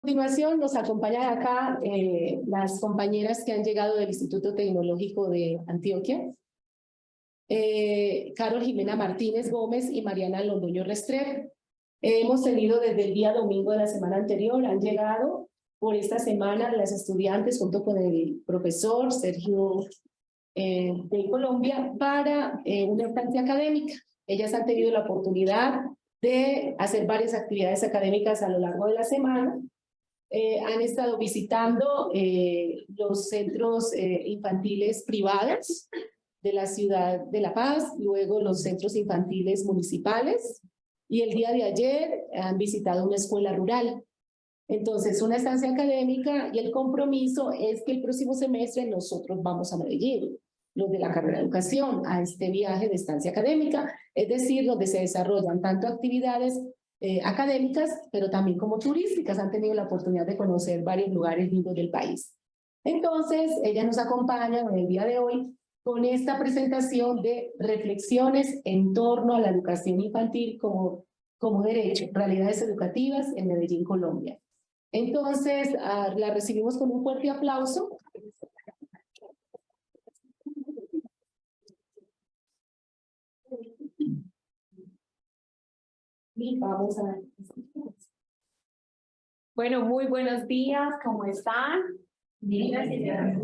continuación nos acompañan acá las compañeras que han llegado del Instituto Tecnológico de Antioquia, Carol Jimena Martínez Gómez y Mariana Londoño Restrepo. Hemos tenido desde el día domingo de la semana anterior, han llegado por esta semana las estudiantes junto con el profesor Sergio de Colombia para una estancia académica. Ellas han tenido la oportunidad de hacer varias actividades académicas a lo largo de la semana. Han estado visitando los centros infantiles privados de la ciudad de La Paz, luego los centros infantiles municipales, y el día de ayer han visitado una escuela rural. Entonces, una estancia académica, y el compromiso es que el próximo semestre nosotros vamos a Medellín, los de la carrera de educación, a este viaje de estancia académica, es decir, donde se desarrollan tanto actividades académicas, pero también como turísticas. Han tenido la oportunidad de conocer varios lugares lindos del país. Entonces, ellas nos acompañan en el día de hoy con esta presentación de reflexiones en torno a la educación infantil como derecho, realidades educativas en Medellín, Colombia. Entonces, la recibimos con un fuerte aplauso. Y vamos a... Bueno, muy buenos días, ¿cómo están? Bien, gracias.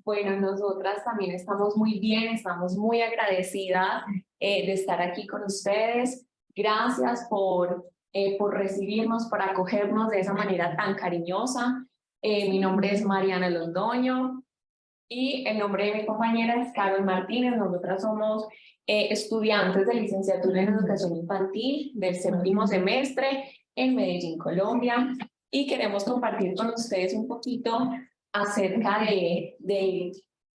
Bueno, nosotras también estamos muy bien, estamos muy agradecidas de estar aquí con ustedes. Gracias por recibirnos, por acogernos de esa manera tan cariñosa. Mi nombre es Mariana Londoño y el nombre de mi compañera es Carol Martínez. Nosotras somos estudiantes de licenciatura en educación infantil del 7º semestre en Medellín, Colombia, y queremos compartir con ustedes un poquito acerca de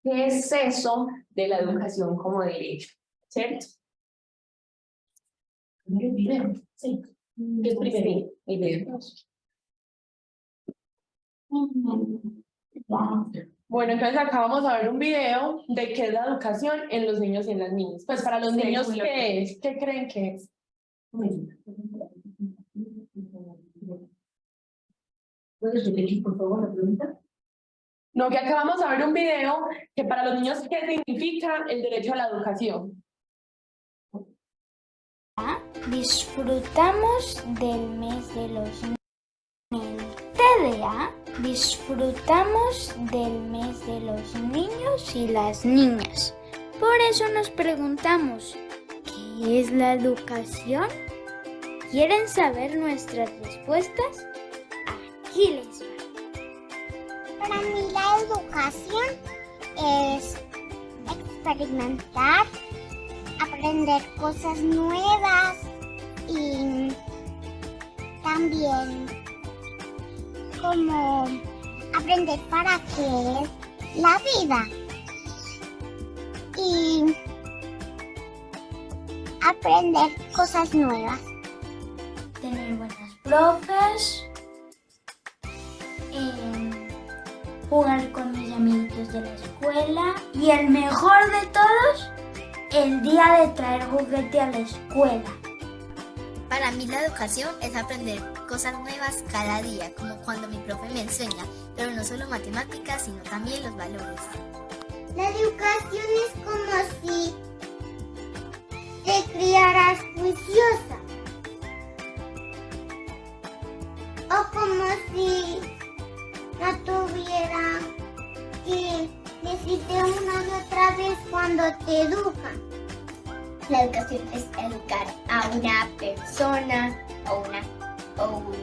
qué es eso de la educación como derecho, ¿cierto? Sí. ¿Qué es primero? El video. Bueno, entonces acá vamos a ver un video de qué es la educación en los niños y en las niñas. Pues para los niños, ¿qué es? ¿Qué creen que es? ¿Puedes repetir, por favor, la pregunta? No, que acá vamos a ver un video que para los niños, ¿qué significa el derecho a la educación? Disfrutamos del mes de los niños. En el TDA disfrutamos del mes de los niños y las niñas. Por eso nos preguntamos, ¿qué es la educación? ¿Quieren saber nuestras respuestas? Aquí les va. Para mí la educación es experimentar, aprender cosas nuevas y también como aprender para qué es la vida y aprender cosas nuevas. Tener buenas profes, jugar con mis amiguitos de la escuela y el mejor de todos, el día de traer juguete a la escuela. Para mí la educación es aprender cosas nuevas cada día, como cuando mi profe me enseña, pero no solo matemáticas, sino también los valores. La educación es como si te criaras juiciosa, o como si no tuviera que decirte una y otra vez cuando te educan. La educación es educar a una persona o un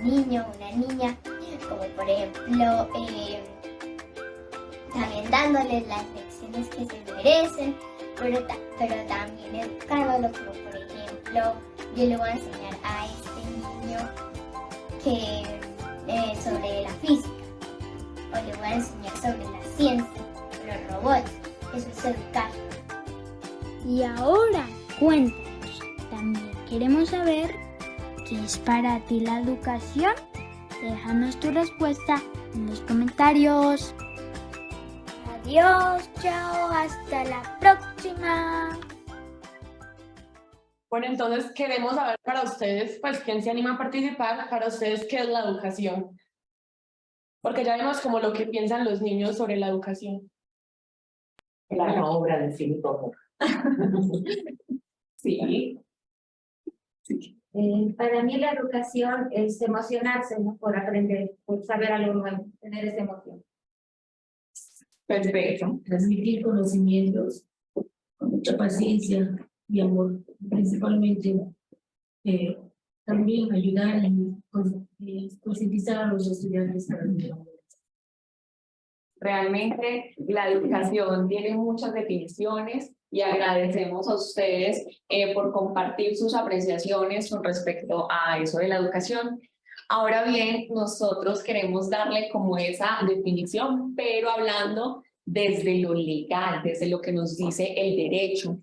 niño o una niña, como por ejemplo también dándoles las lecciones que se merecen, pero también educándolo, como por ejemplo yo le voy a enseñar a este niño sobre la física, o le voy a enseñar sobre la ciencia, los robots. Eso es educar. Y ahora, cuéntanos, también queremos saber qué es para ti la educación. Déjanos tu respuesta en los comentarios. Adiós, chao, hasta la próxima. Bueno, entonces queremos saber para ustedes, pues, ¿quién se anima a participar? Para ustedes, ¿qué es la educación? Porque ya vemos como lo que piensan los niños sobre la educación. La obra de Filipo. Sí. Para mí la educación es emocionarse, ¿no? Por aprender, por saber algo nuevo, tener esa emoción. Perfecto. Transmitir conocimientos con mucha paciencia y amor, principalmente también ayudar y concientizar a los estudiantes para el amor. Realmente la educación tiene muchas definiciones y agradecemos a ustedes por compartir sus apreciaciones con respecto a eso de la educación. Ahora bien, nosotros queremos darle como esa definición, pero hablando desde lo legal, desde lo que nos dice el derecho.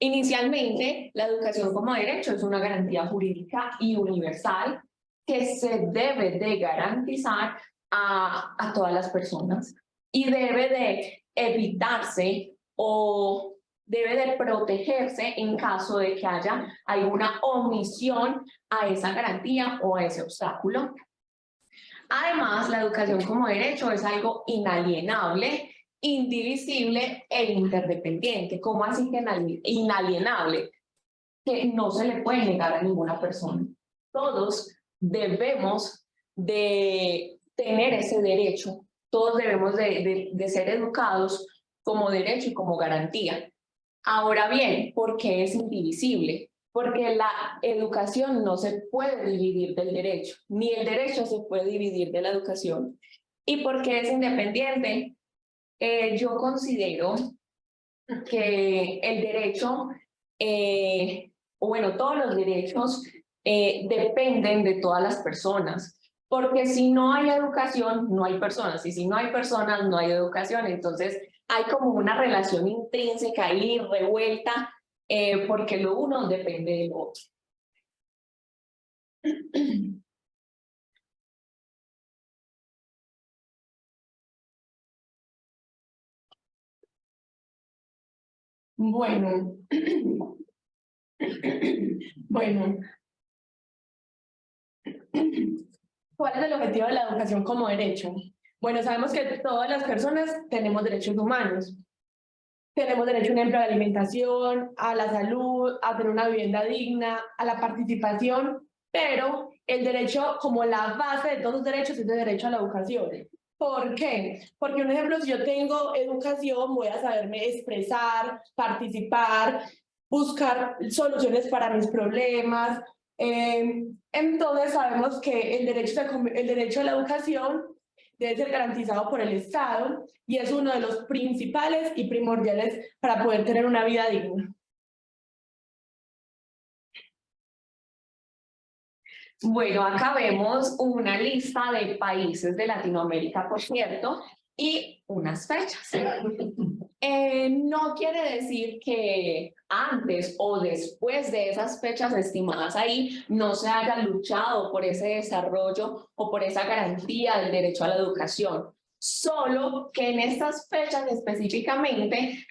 Inicialmente, la educación como derecho es una garantía jurídica y universal que se debe de garantizar a todas las personas y debe de evitarse o debe de protegerse en caso de que haya alguna omisión a esa garantía o a ese obstáculo. Además, la educación como derecho es algo inalienable, indivisible e interdependiente. ¿Cómo así que inalienable? Que no se le puede negar a ninguna persona. Todos debemos de tener ese derecho, todos debemos de ser educados como derecho y como garantía. Ahora bien, ¿por qué es indivisible? Porque la educación no se puede dividir del derecho, ni el derecho se puede dividir de la educación. ¿Y por qué es independiente? Yo considero que el derecho, o bueno, todos los derechos dependen de todas las personas, porque si no hay educación, no hay personas, y si no hay personas, no hay educación. Entonces, hay como una relación intrínseca ahí, revuelta, porque lo uno depende del otro. Bueno. Bueno. ¿Cuál es el objetivo de la educación como derecho? Bueno, sabemos que todas las personas tenemos derechos humanos. Tenemos derecho, por ejemplo, a la alimentación, a la salud, a tener una vivienda digna, a la participación, pero el derecho, como la base de todos los derechos, es el derecho a la educación. ¿Por qué? Porque, un ejemplo, si yo tengo educación, voy a saberme expresar, participar, buscar soluciones para mis problemas. Entonces, sabemos que el derecho a la educación debe ser garantizado por el Estado y es uno de los principales y primordiales para poder tener una vida digna. Bueno, acá vemos una lista de países de Latinoamérica, por cierto, y unas fechas. No quiere decir que antes o después de esas fechas estimadas ahí no se haya luchado por ese desarrollo o por esa garantía del derecho a la educación. Solo que en estas fechas específicamente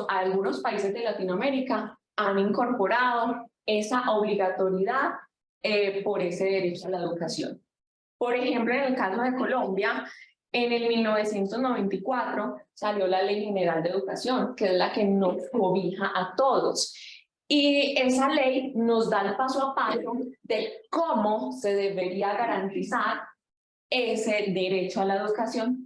algunos países de Latinoamérica han incorporado esa obligatoriedad por ese derecho a la educación. Por ejemplo, en el caso de Colombia, en el 1994 salió la Ley General de Educación, que es la que nos cobija a todos. Y esa ley nos da el paso a paso de cómo se debería garantizar ese derecho a la educación.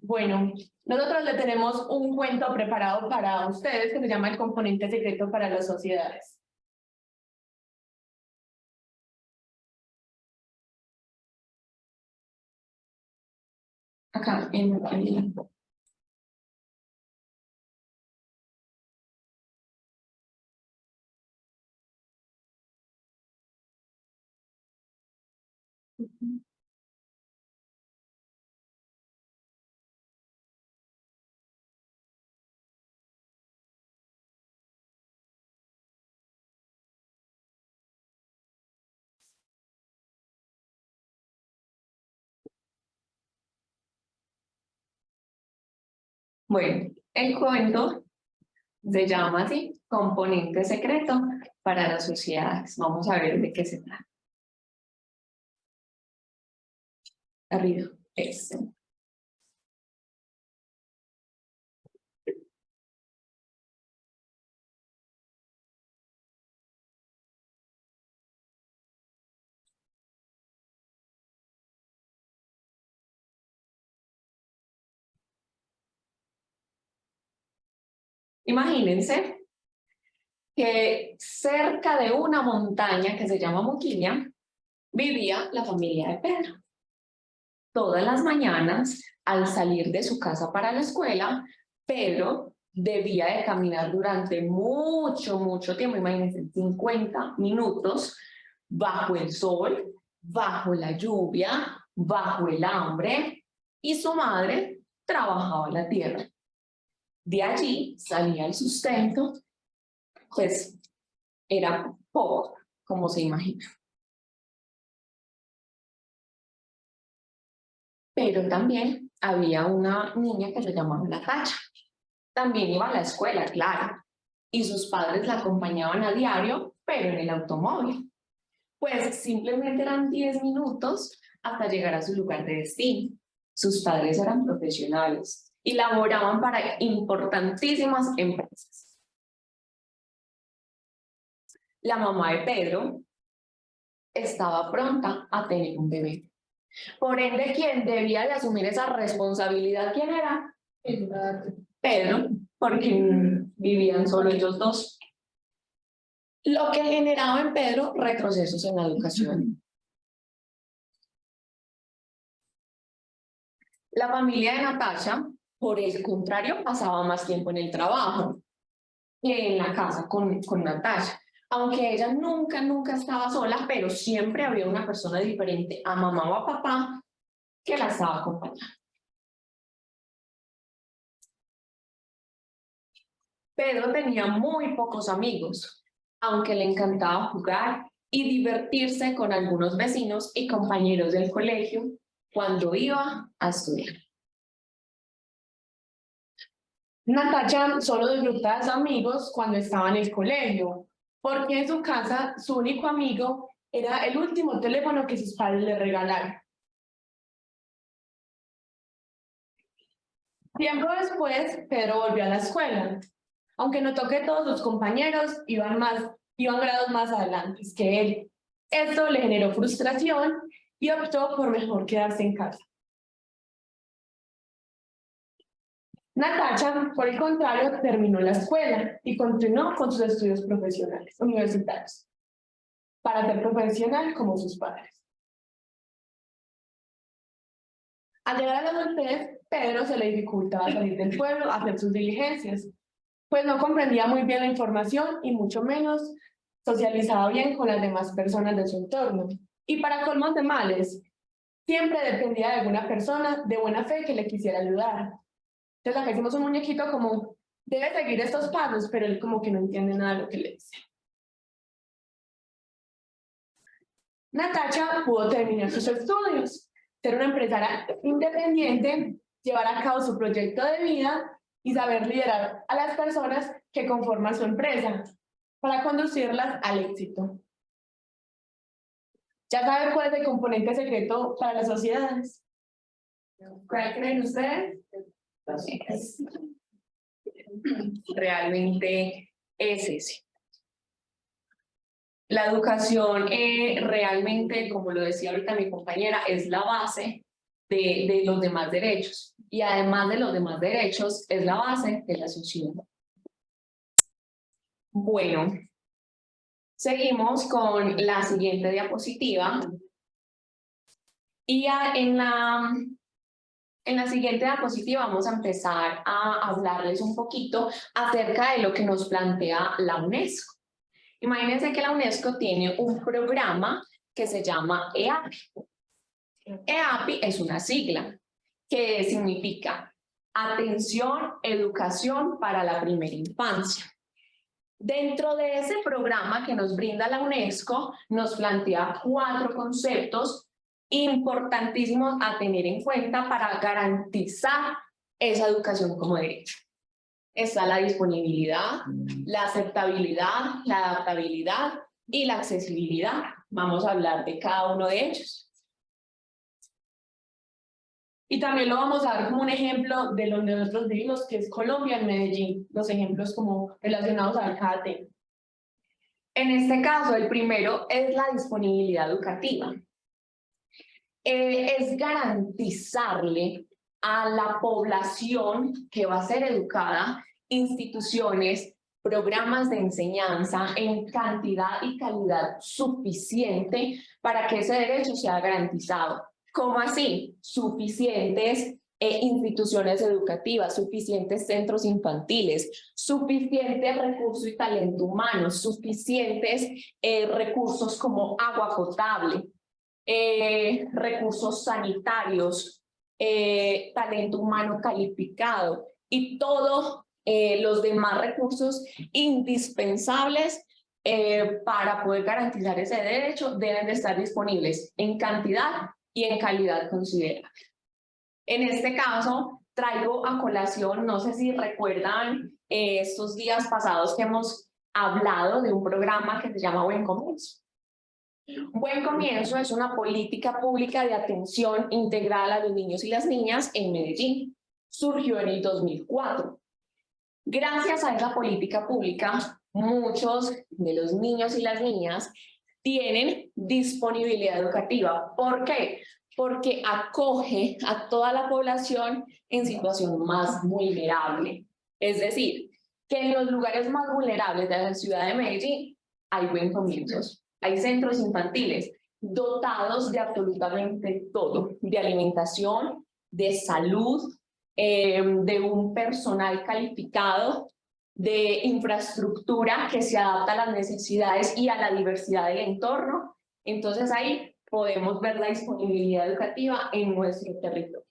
Bueno, nosotros le tenemos un cuento preparado para ustedes que se llama El componente secreto para las sociedades. Acá, en el... Bueno, el cuento se llama así, Componente Secreto para las Sociedades. Vamos a ver de qué se trata. Arriba, eso. Imagínense que cerca de una montaña que se llama Moquilla vivía la familia de Pedro. Todas las mañanas, al salir de su casa para la escuela, Pedro debía de caminar durante mucho tiempo, imagínense, 50 minutos, bajo el sol, bajo la lluvia, bajo el hambre, y su madre trabajaba la tierra. De allí salía el sustento, pues era poco, como se imagina. Pero también había una niña que se llamaba Natacha. También iba a la escuela, claro, y sus padres la acompañaban a diario, pero en el automóvil. Pues simplemente eran 10 minutos hasta llegar a su lugar de destino. Sus padres eran profesionales y laboraban para importantísimas empresas. La mamá de Pedro estaba pronta a tener un bebé. Por ende, quien debía de asumir esa responsabilidad, ¿quién era? Pedro, porque vivían solo ellos dos. Lo que generaba en Pedro retrocesos en la educación. La familia de Natasha, por el contrario, pasaba más tiempo en el trabajo que en la casa con Natasha. Aunque ella nunca estaba sola, pero siempre había una persona diferente a mamá o a papá que la estaba acompañando. Pedro tenía muy pocos amigos, aunque le encantaba jugar y divertirse con algunos vecinos y compañeros del colegio cuando iba a estudiar. Natacha solo disfrutaba de sus amigos cuando estaba en el colegio, porque en su casa su único amigo era el último teléfono que sus padres le regalaron. Tiempo después, Pedro volvió a la escuela, aunque notó que todos sus compañeros iban grados más adelante que él. Esto le generó frustración y optó por mejor quedarse en casa. Natacha, por el contrario, terminó la escuela y continuó con sus estudios profesionales, universitarios, para ser profesional como sus padres. Al llegar a la adultez, Pedro se le dificultaba salir del pueblo a hacer sus diligencias, pues no comprendía muy bien la información y mucho menos socializaba bien con las demás personas de su entorno. Y para colmos de males, siempre dependía de alguna persona de buena fe que le quisiera ayudar. Entonces acá hicimos un muñequito como, debe seguir estos pasos, pero él como que no entiende nada de lo que le dice. Natacha pudo terminar sus estudios, ser una empresaria independiente, llevar a cabo su proyecto de vida y saber liderar a las personas que conforman su empresa para conducirlas al éxito. ¿Ya saben cuál es el componente secreto para las sociedades? ¿Cuál creen ustedes? Realmente es ese. La educación realmente, como lo decía ahorita mi compañera, es la base de los demás derechos. Y además de los demás derechos, es la base de la sociedad. Bueno, seguimos con la siguiente diapositiva. Y en la siguiente diapositiva vamos a empezar a hablarles un poquito acerca de lo que nos plantea la UNESCO. Imagínense que la UNESCO tiene un programa que se llama EAPI. EAPI es una sigla que significa Atención, Educación para la Primera Infancia. Dentro de ese programa que nos brinda la UNESCO, nos plantea 4 conceptos importantísimos a tener en cuenta para garantizar esa educación como derecho. Está la disponibilidad, la aceptabilidad, la adaptabilidad y la accesibilidad. Vamos a hablar de cada uno de ellos. Y también lo vamos a dar como un ejemplo de donde nosotros vivimos, que es Colombia, en Medellín, los ejemplos como relacionados a cada tema. En este caso, el primero es la disponibilidad educativa. Es garantizarle a la población que va a ser educada instituciones, programas de enseñanza en cantidad y calidad suficiente para que ese derecho sea garantizado. ¿Cómo así? Suficientes instituciones educativas, suficientes centros infantiles, suficientes recursos y talento humano, suficientes recursos como agua potable, recursos sanitarios, talento humano calificado y todos los demás recursos indispensables para poder garantizar ese derecho deben de estar disponibles en cantidad y en calidad considerable. En este caso, traigo a colación, no sé si recuerdan estos días pasados que hemos hablado de un programa que se llama Buen Comienzo. Buen Comienzo es una política pública de atención integral a los niños y las niñas en Medellín. Surgió en el 2004. Gracias a esa política pública, muchos de los niños y las niñas tienen disponibilidad educativa. ¿Por qué? Porque acoge a toda la población en situación más vulnerable. Es decir, que en los lugares más vulnerables de la ciudad de Medellín hay Buen Comienzos, hay centros infantiles dotados de absolutamente todo, de alimentación, de salud, de un personal calificado, de infraestructura que se adapta a las necesidades y a la diversidad del entorno. Entonces ahí podemos ver la disponibilidad educativa en nuestro territorio.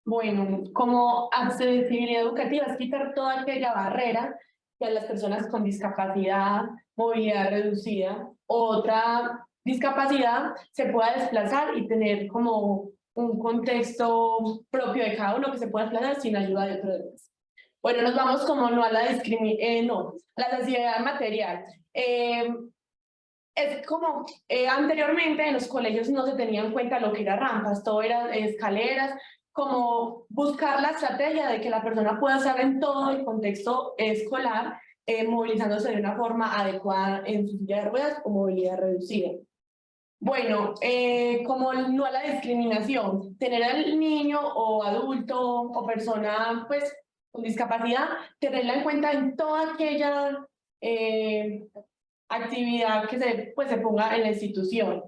Bueno, como accesibilidad educativa es quitar toda aquella barrera que a las personas con discapacidad, movilidad reducida, otra discapacidad se pueda desplazar y tener como un contexto propio de cada uno que se pueda desplazar sin ayuda de otros. Bueno, nos vamos como no a la la accesibilidad material. Es como anteriormente en los colegios no se tenía en cuenta lo que era rampas, todo era escaleras, como buscar la estrategia de que la persona pueda estar en todo el contexto escolar, movilizándose de una forma adecuada en su silla de ruedas o movilidad reducida. Bueno, como no a la discriminación, tener al niño o adulto o persona pues con discapacidad, tenerla en cuenta en toda aquella actividad que se ponga en la institución.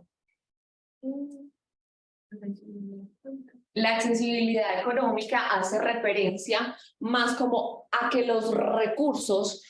La accesibilidad económica hace referencia más como a que los recursos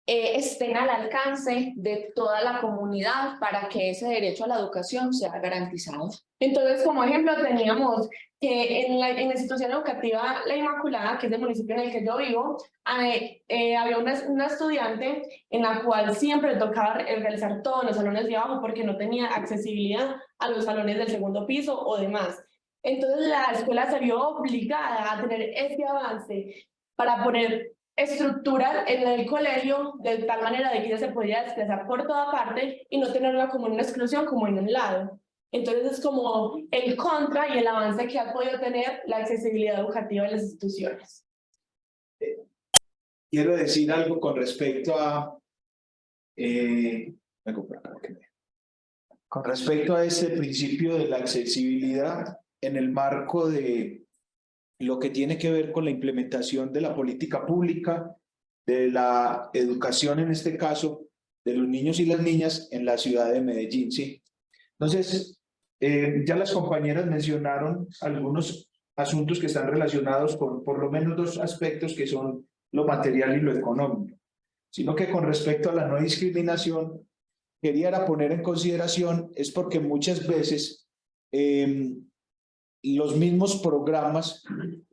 estén al alcance de toda la comunidad para que ese derecho a la educación sea garantizado. Entonces, como ejemplo, teníamos que en la institución educativa La Inmaculada, que es el municipio en el que yo vivo, había una estudiante en la cual siempre tocaba realizar todos los salones de abajo porque no tenía accesibilidad a los salones del segundo piso o demás. Entonces, la escuela se vio obligada a tener ese avance para poner estructuras en el colegio de tal manera de que ella se podía desplazar por toda parte y no tenerla como una exclusión como en un lado. Entonces es como el contra y el avance que ha podido tener la accesibilidad educativa en las instituciones. Quiero decir algo con respecto a ese principio de la accesibilidad en el marco de lo que tiene que ver con la implementación de la política pública, de la educación en este caso, de los niños y las niñas en la ciudad de Medellín, ¿sí? Entonces, ya las compañeras mencionaron algunos asuntos que están relacionados con por lo menos dos aspectos que son lo material y lo económico, sino que con respecto a la no discriminación, quería poner en consideración, es porque muchas veces los mismos programas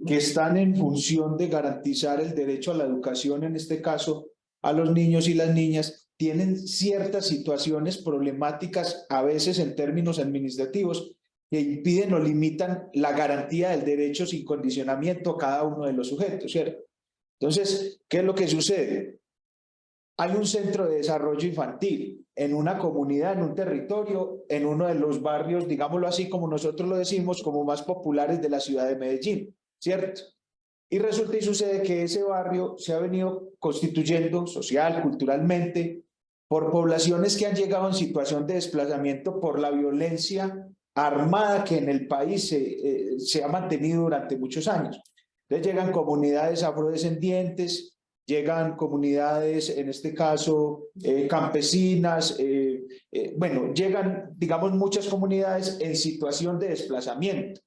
que están en función de garantizar el derecho a la educación, en este caso a los niños y las niñas, tienen ciertas situaciones problemáticas, a veces en términos administrativos, que impiden o limitan la garantía del derecho sin condicionamiento a cada uno de los sujetos, ¿cierto? Entonces, ¿qué es lo que sucede? Hay un centro de desarrollo infantil en una comunidad, en un territorio, en uno de los barrios, digámoslo así como nosotros lo decimos, como más populares de la ciudad de Medellín, ¿cierto? Y resulta y sucede que ese barrio se ha venido constituyendo social, culturalmente, por poblaciones que han llegado en situación de desplazamiento por la violencia armada que en el país se ha mantenido durante muchos años. Entonces llegan comunidades afrodescendientes, llegan comunidades, en este caso, campesinas, bueno, llegan, digamos, muchas comunidades en situación de desplazamiento,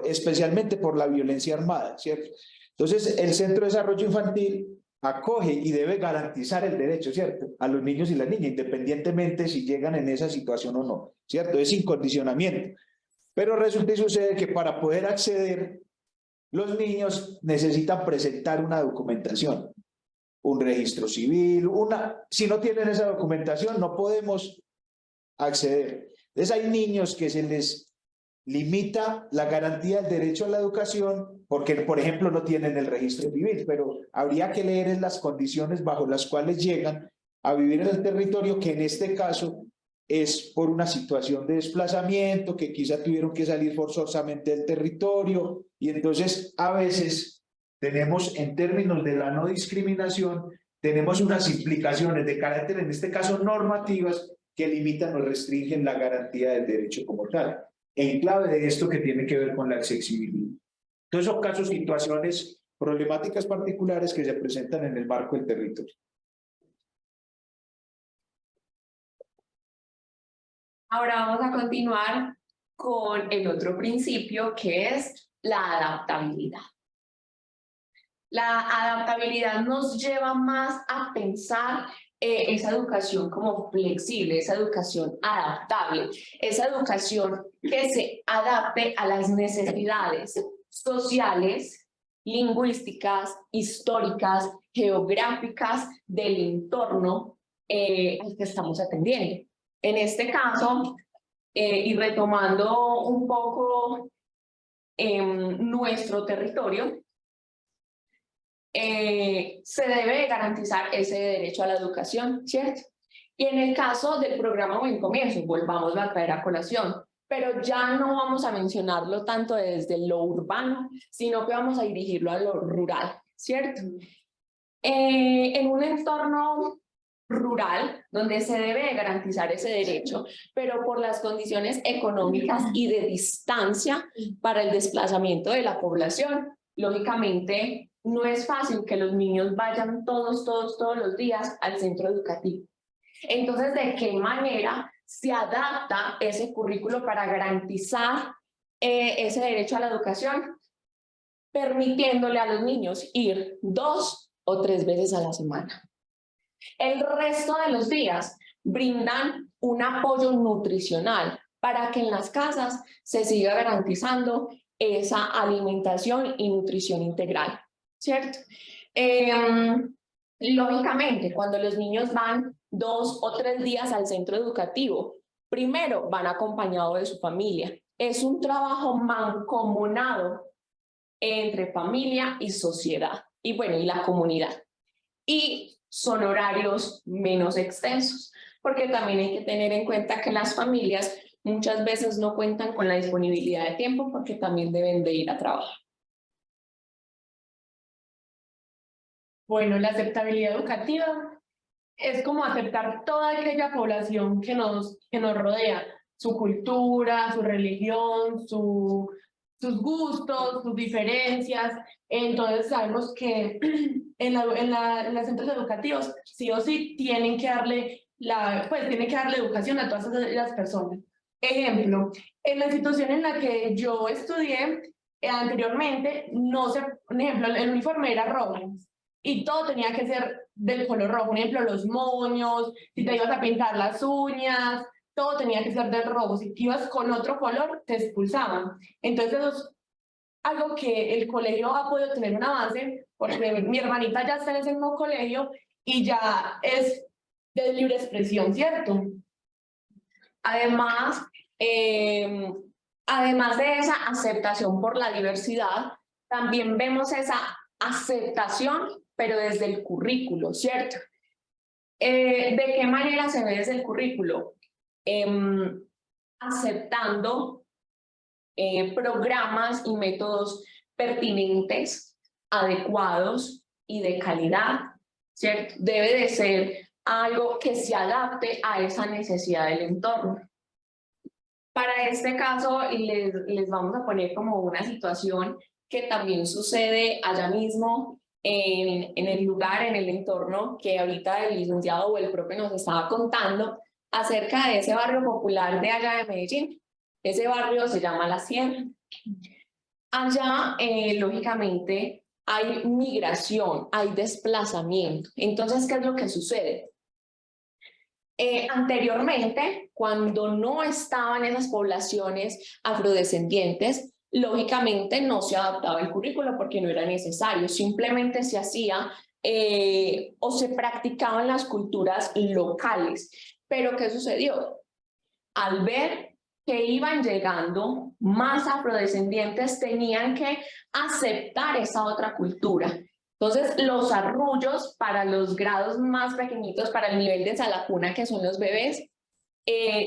especialmente por la violencia armada, ¿cierto? Entonces, el Centro de Desarrollo Infantil acoge y debe garantizar el derecho, ¿cierto?, a los niños y las niñas, independientemente si llegan en esa situación o no, ¿cierto? Es sin condicionamiento. Pero resulta y sucede que para poder acceder, los niños necesitan presentar una documentación, un registro civil, si no tienen esa documentación no podemos acceder. Entonces hay niños que se les limita la garantía del derecho a la educación porque, por ejemplo, no tienen el registro civil, pero habría que leer en las condiciones bajo las cuales llegan a vivir en el territorio, que en este caso es por una situación de desplazamiento, que quizá tuvieron que salir forzosamente del territorio, y entonces a veces tenemos, en términos de la no discriminación, tenemos unas implicaciones de carácter, en este caso normativas, que limitan o restringen la garantía del derecho como tal, en clave de esto que tiene que ver con la accesibilidad. Entonces son casos, situaciones, problemáticas particulares que se presentan en el marco del territorio. Ahora vamos a continuar con el otro principio, que es la adaptabilidad. La adaptabilidad nos lleva más a pensar esa educación como flexible, esa educación adaptable, esa educación que se adapte a las necesidades sociales, lingüísticas, históricas, geográficas del entorno al que estamos atendiendo. En este caso, y retomando un poco nuestro territorio, se debe garantizar ese derecho a la educación, ¿cierto? Y en el caso del programa Buen Comienzo, volvamos a traer a colación, pero ya no vamos a mencionarlo tanto desde lo urbano, sino que vamos a dirigirlo a lo rural, ¿cierto? En un entorno rural, donde se debe garantizar ese derecho, pero por las condiciones económicas y de distancia para el desplazamiento de la población, lógicamente no es fácil que los niños vayan todos los días al centro educativo. Entonces, ¿de qué manera se adapta ese currículo para garantizar ese derecho a la educación? Permitiéndole a los niños ir 2 o 3 veces a la semana. El resto de los días brindan un apoyo nutricional para que en las casas se siga garantizando esa alimentación y nutrición integral, ¿cierto? Lógicamente, cuando los niños van 2 o 3 días al centro educativo, primero van acompañados de su familia. Es un trabajo mancomunado entre familia y sociedad, y bueno, y la comunidad. Y son horarios menos extensos, porque también hay que tener en cuenta que las familias muchas veces no cuentan con la disponibilidad de tiempo porque también deben de ir a trabajar. Bueno, la aceptabilidad educativa es como aceptar toda aquella población que nos rodea, su cultura, su religión, sus gustos, sus diferencias. Entonces sabemos que en los centros educativos sí o sí tienen que darle educación a todas las personas. Ejemplo, en la institución en la que yo estudié anteriormente, por ejemplo, el uniforme era rojo y todo tenía que ser del color rojo. Por ejemplo, los moños, si te ibas a pintar las uñas, todo tenía que ser del rojo. Si ibas con otro color, te expulsaban. Entonces, eso es algo que el colegio ha podido tener un avance, porque mi hermanita ya está en ese mismo colegio y ya es de libre expresión, ¿cierto? Además, además de esa aceptación por la diversidad, también vemos esa aceptación, pero desde el currículo, ¿cierto? ¿De qué manera se ve desde el currículo? Aceptando programas y métodos pertinentes, adecuados y de calidad, ¿cierto? Debe de ser algo que se adapte a esa necesidad del entorno. Para este caso, les vamos a poner como una situación que también sucede allá mismo en el lugar, en el entorno que ahorita el licenciado o el profe nos estaba contando acerca de ese barrio popular de allá de Medellín. Ese barrio se llama La Sierra. Allá, lógicamente, hay migración, hay desplazamiento. Entonces, ¿qué es lo que sucede? Anteriormente, cuando no estaban esas poblaciones afrodescendientes, lógicamente no se adaptaba el currículo porque no era necesario, simplemente se hacía o se practicaban las culturas locales. Pero ¿qué sucedió? Al ver que iban llegando más afrodescendientes, tenían que aceptar esa otra cultura. Entonces, los arrullos para los grados más pequeñitos, para el nivel de salacuna, que son los bebés,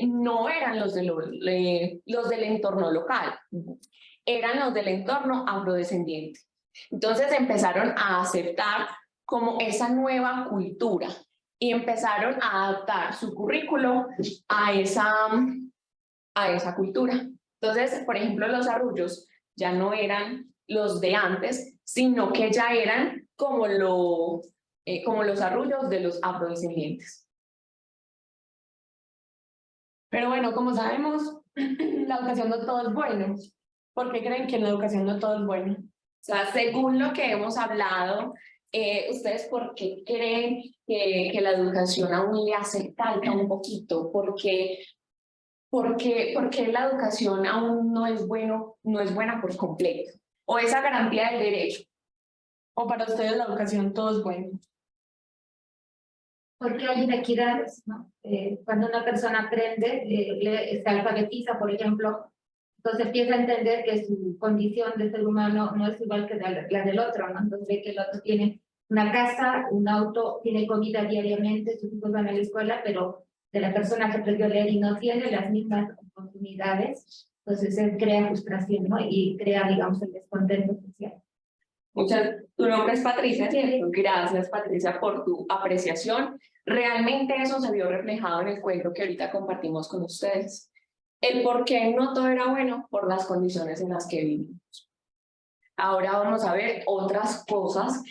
no eran los del entorno local, eran los del entorno afrodescendiente. Entonces, empezaron a aceptar como esa nueva cultura y empezaron a adaptar su currículo a esa cultura. Entonces, por ejemplo, los arrullos ya no eran los de antes, sino que ya eran como los arrullos de los afrodescendientes. Pero bueno, como sabemos, la educación no todo es bueno. ¿Por qué creen que en la educación no todo es bueno? O sea, según lo que hemos hablado, ¿ustedes por qué creen que la educación aún le hace falta un poquito? ¿Por qué la educación aún no es buena por completo? ¿O esa garantía del derecho? ¿O para ustedes la educación todo es bueno? Porque hay inequidades, ¿no? Cuando una persona aprende, se alfabetiza, por ejemplo, entonces empieza a entender que su condición de ser humano no es igual que la del otro, ¿no? Entonces ve que el otro tiene una casa, un auto, tiene comida diariamente, sus hijos van a la escuela, pero de la persona que aprendió a leer y no tiene las mismas oportunidades, entonces él crea frustración, ¿no? Y crea, digamos, el descontento social. Tu nombre es Patricia, ¿cierto? Gracias, Patricia, por tu apreciación. Realmente eso se vio reflejado en el cuento que ahorita compartimos con ustedes. El por qué no todo era bueno por las condiciones en las que vivimos. Ahora vamos a ver otras cosas,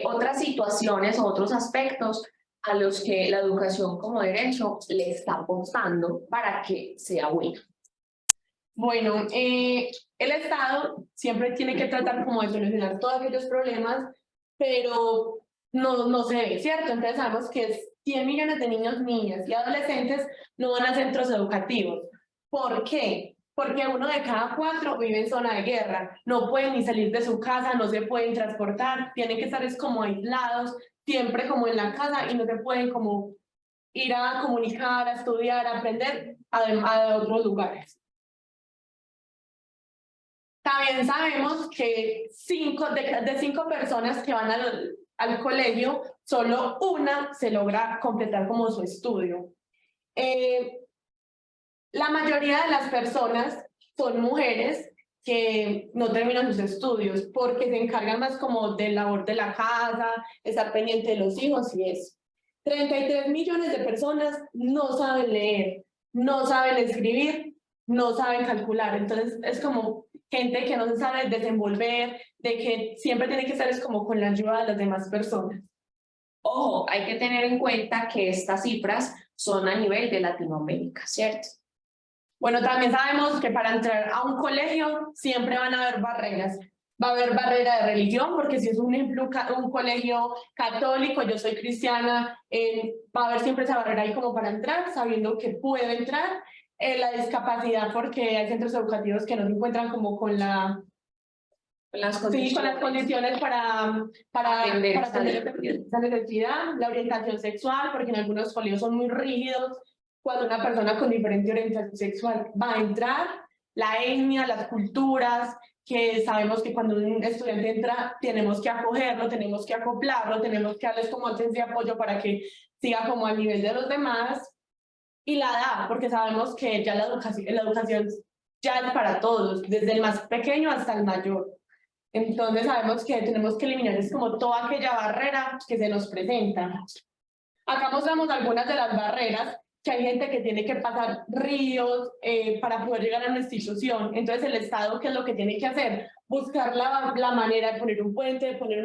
otras situaciones, otros aspectos a los que la educación como derecho le está apostando para que sea buena. Bueno, el Estado siempre tiene que tratar como de solucionar todos aquellos problemas, pero no se ve, ¿cierto? Entonces sabemos que 100 millones de niños, niñas y adolescentes no van a centros educativos. ¿Por qué? Porque 1 de cada 4 vive en zona de guerra, no pueden ni salir de su casa, no se pueden transportar, tienen que estar como aislados, siempre como en la casa y no se pueden como ir a comunicar, a estudiar, a aprender a otros lugares. También sabemos que de 5 personas que van al colegio, solo 1 se logra completar como su estudio. La mayoría de las personas son mujeres que no terminan sus estudios porque se encargan más como del labor de la casa, estar pendiente de los hijos y eso. 33 millones de personas no saben leer, no saben escribir, no saben calcular. Entonces es como gente que no se sabe desenvolver, de que siempre tiene que estar es como con la ayuda de las demás personas. Ojo, hay que tener en cuenta que estas cifras son a nivel de Latinoamérica, ¿cierto? Bueno, también sabemos que para entrar a un colegio siempre van a haber barreras. Va a haber barrera de religión, porque si es un colegio católico, yo soy cristiana, va a haber siempre esa barrera ahí como para entrar, sabiendo que puedo entrar. La discapacidad, porque hay centros educativos que no se encuentran como con la Las Sí, con las condiciones para Atender atender esa necesidad, la orientación sexual, porque en algunos colegios son muy rígidos. Cuando una persona con diferente orientación sexual va a entrar, la etnia, las culturas, que sabemos que cuando un estudiante entra tenemos que acogerlo, tenemos que acoplarlo, tenemos que darles como atención y apoyo para que siga como al nivel de los demás. Y la edad, porque sabemos que ya la educación ya es para todos, desde el más pequeño hasta el mayor. Entonces sabemos que tenemos que eliminar es como toda aquella barrera que se nos presenta. Acá mostramos algunas de las barreras, que hay gente que tiene que pasar ríos para poder llegar a una institución. Entonces el Estado, ¿qué es lo que tiene que hacer? Buscar la manera de poner un puente, de poner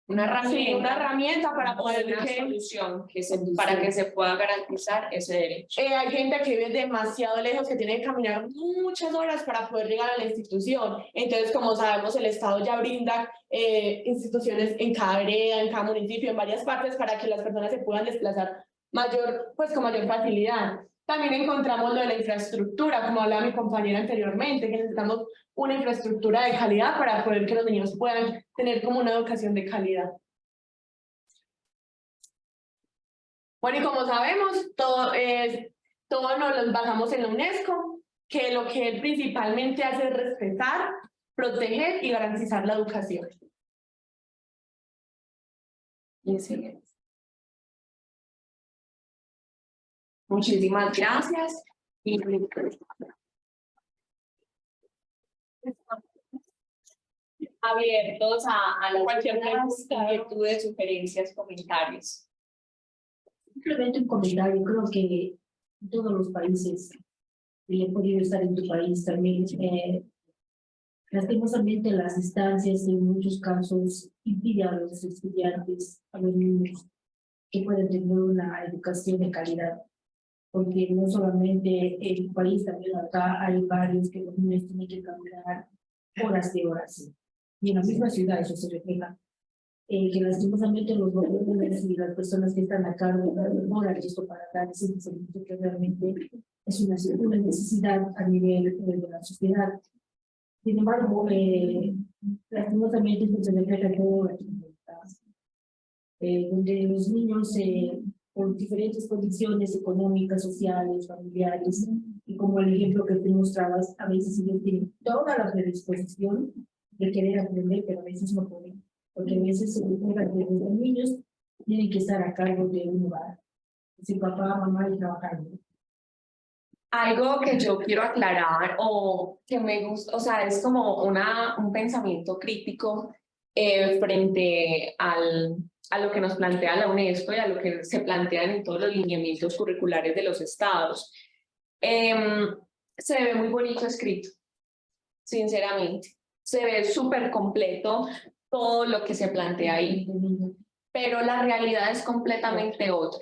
una herramienta para poder una solución para que se pueda garantizar ese derecho. Hay gente que vive demasiado lejos, que tiene que caminar muchas horas para poder llegar a la institución. Entonces, como sabemos, el Estado ya brinda instituciones en cada vereda, en cada municipio, en varias partes, para que las personas se puedan desplazar con mayor facilidad. También encontramos lo de la infraestructura, como hablaba mi compañera anteriormente, que necesitamos una infraestructura de calidad para poder que los niños puedan tener como una educación de calidad. Bueno, y como sabemos, todo nos basamos en la UNESCO, que lo que él principalmente hace es respetar, proteger y garantizar la educación. Muchísimas gracias. Y abiertos a las Cualquier dudas, pregunta. inquietudes, sugerencias, comentarios. Simplemente un comentario, creo que en todos los países, y he podido estar en tu país también, lastimosamente las distancias en muchos casos impiden a los estudiantes, a los niños, que puedan tener una educación de calidad. Porque no solamente en tu país, también acá hay varios que los niños tienen que caminar horas de horas. Y en la misma ciudad eso se refleja. Que lastimosamente los gobiernos y las personas que están a cargo no harán esto para dar ese servicio que realmente es una necesidad a nivel de la sociedad. Sin embargo, lastimosamente esto se refleja en todas las comunidades, donde los niños por diferentes condiciones económicas, sociales, familiares, y como el ejemplo que tú mostrabas, a veces ellos tienen toda la predisposición de querer aprender, pero a veces no pueden. Porque a veces se encuentra que los niños tienen que estar a cargo de un hogar, sin papá, mamá y trabajando. Algo que yo quiero aclarar o que me gusta, o sea, es como un pensamiento crítico frente a lo que nos plantea la UNESCO y a lo que se plantean en todos los lineamientos curriculares de los estados. Se ve muy bonito escrito, sinceramente. Se ve súper completo todo lo que se plantea ahí, pero la realidad es completamente otra.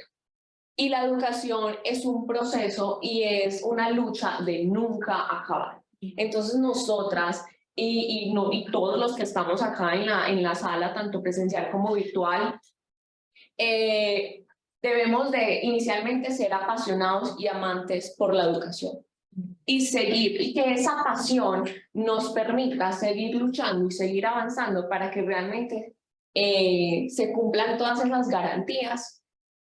Y la educación es un proceso y es una lucha de nunca acabar. Entonces nosotras y todos los que estamos acá en la sala, tanto presencial como virtual, debemos de inicialmente ser apasionados y amantes por la educación. Y que esa pasión nos permita seguir luchando y seguir avanzando para que realmente se cumplan todas esas garantías